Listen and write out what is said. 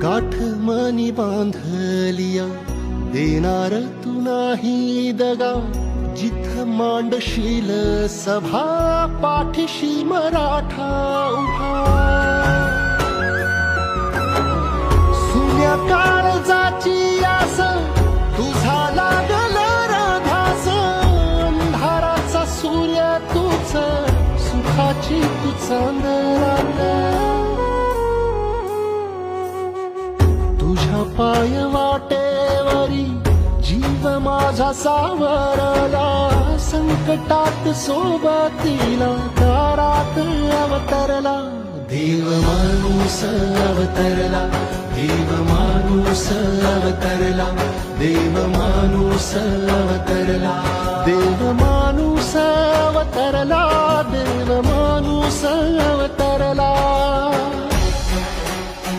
गाठ मनी बांधलिया देणार तू नाही दगा, जिथ मांडशील सभा पाठीशी मराठा उभा। सुन्या काळजाची आस तुझा लागल राधास, अंधाराचा सूर्य तूच सुखाची तू चांदरात। तुझ्या पाय वाटेवरी जीव माझा सावरला, संकटात सोबतीला दारात अवतरला। देव माणूस अवतरला, देव माणूस अवतरला, देव माणूस अवतरला, देव माणूस अवतरला, देव माणूस अवतरला।